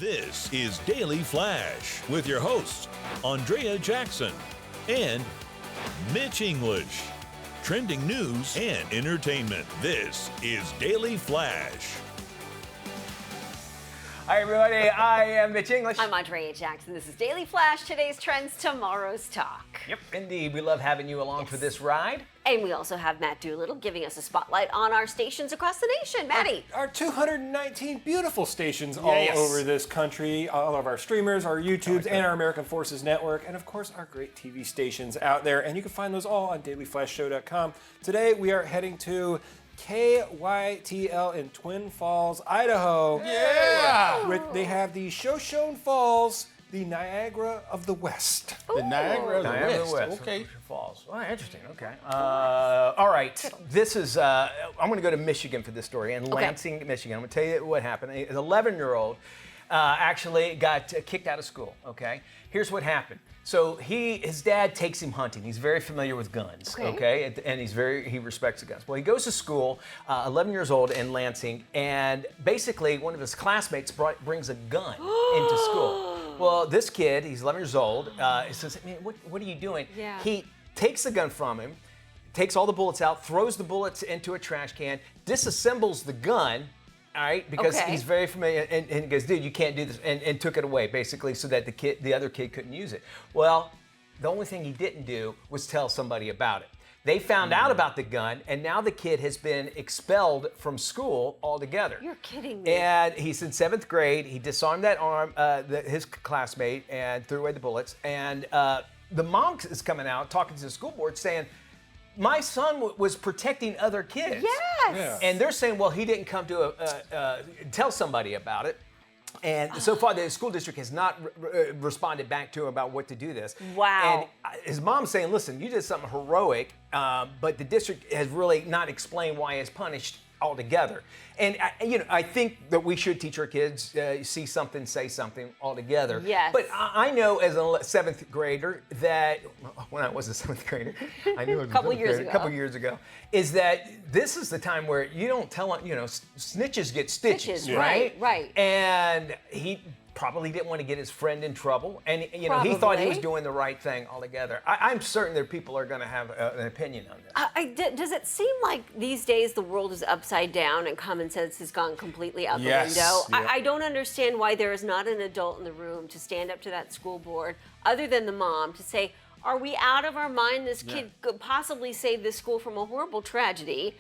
This is Daily Flash with your hosts, Andrea Jackson and Mitch English. Trending news and entertainment. This is Daily Flash. Hi, everybody. I am Mitch English. I'm Andrea Jackson. This is Daily Flash, today's trends, tomorrow's talk. Yep, indeed. We love having you along for this ride. And we also have Matt Doolittle giving us a spotlight on our stations across the nation. Matty. Our 219 beautiful stations all over this country, all of our streamers, our YouTubes, and our American Forces Network, and of course our great TV stations out there. And you can find those all on dailyflashshow.com. Today we are heading to KYTL in Twin Falls, Idaho. Yeah! They have the Shoshone Falls, the Niagara of the West. The Niagara of the West. Okay. Falls. Well, interesting. Okay. All right. This is, I'm going to go to Michigan for this story, in Lansing, Michigan. I'm going to tell you what happened. An 11-year-old actually got kicked out of school, okay? Here's what happened. So his dad takes him hunting. He's very familiar with guns, okay? And he respects the guns. Well, he goes to school, 11 years old in Lansing, and basically one of his classmates brings a gun into school. Well, this kid, he's 11 years old, he says, man, what are you doing? Yeah. He takes the gun from him, takes all the bullets out, throws the bullets into a trash can, disassembles the gun, all right, because he's very familiar, and he goes, dude, you can't do this, and took it away, basically, so that the other kid couldn't use it. Well, the only thing he didn't do was tell somebody about it. They found out about the gun, and now the kid has been expelled from school altogether. You're kidding me. And he's in 7th grade. He disarmed that arm, his classmate, and threw away the bullets. And the mom is coming out, talking to the school board, saying, my son was protecting other kids. Yes. Yeah. And they're saying, well, he didn't come to tell somebody about it. And so far, the school district has not responded back to him about what to do this. Wow. And his mom's saying, listen, you did something heroic, but the district has really not explained why it's punished altogether. And I think that we should teach our kids, see something, say something altogether. Yes. But I know as a 7th grader that, when I was a 7th grader, I knew it was a couple years ago, is that this is the time where you don't tell, snitches get stitches, right? Right. And he probably didn't want to get his friend in trouble, and he thought he was doing the right thing altogether. I'm certain that people are going to have an opinion on this. Does it seem like these days the world is upside down and common sense has gone completely out the window? Yep. I don't understand why there is not an adult in the room to stand up to that school board, other than the mom, to say, are we out of our mind? This kid could possibly save this school from a horrible tragedy.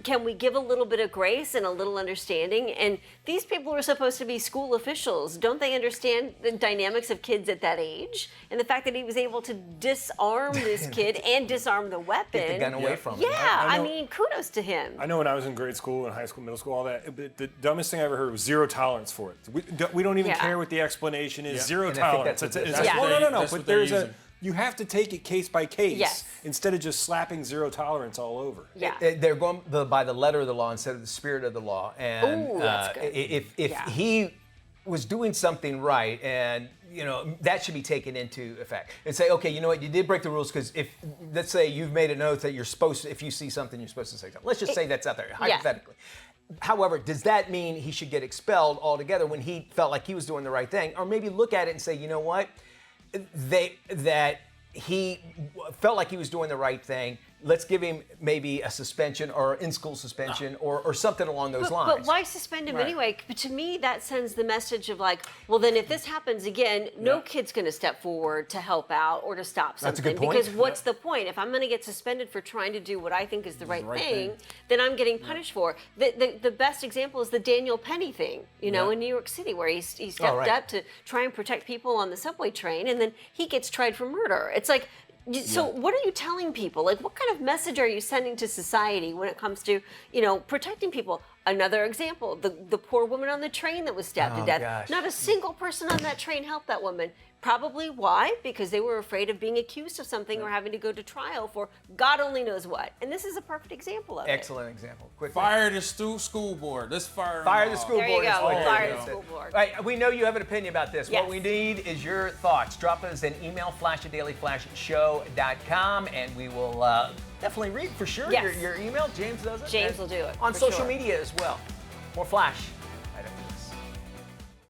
Can we give a little bit of grace and a little understanding? And these people are supposed to be school officials. Don't they understand the dynamics of kids at that age? And the fact that he was able to disarm this kid and disarm the weapon. Get the gun away from him. Yeah, I mean, kudos to him. I know when I was in grade school and high school, middle school, all that, but the dumbest thing I ever heard was zero tolerance for it. We don't even care what the explanation is. Zero And I think tolerance. that's It's what like, they're- no. that's But what they're there's using. you have to take it case by case instead of just slapping zero tolerance all over. Yeah. They're going by the letter of the law instead of the spirit of the law. And Ooh, that's good. if he was doing something right, and that should be taken into effect, and say, okay, you know what, you did break the rules, because if, let's say, you've made an oath that you're supposed to, if you see something, you're supposed to say something. Let's just say that's out there, hypothetically. However, does that mean he should get expelled altogether when he felt like he was doing the right thing? Or maybe look at it and say, you know what, that he felt like he was doing the right thing. Let's give him maybe a suspension or in-school suspension or something along those lines. But why suspend him anyway? But to me, that sends the message of like, well, then if this happens again, no kid's going to step forward to help out or to stop something. That's a good point. Because what's the point? If I'm going to get suspended for trying to do what I think is the right thing, then I'm getting punished for. The best example is the Daniel Penny thing, in New York City, where he stepped up to try and protect people on the subway train, and then he gets tried for murder. It's like, so what are you telling people? Like, what kind of message are you sending to society when it comes to, protecting people? Another example, the poor woman on the train that was stabbed to death. Gosh. Not a single person on that train helped that woman. Probably why? Because they were afraid of being accused of something or having to go to trial for God only knows what. And this is a perfect example of it. Excellent example. Quick. Fire the school board. Let's fire the school There you board. go. is what it Fire is. the school board. All right, we know you have an opinion about this. Yes. What we need is your thoughts. Drop us an email, flash@dailyflashshow.com, and we will definitely read for sure Yes. your email. James does it. James And will do it, on for social sure. media as well. More Flash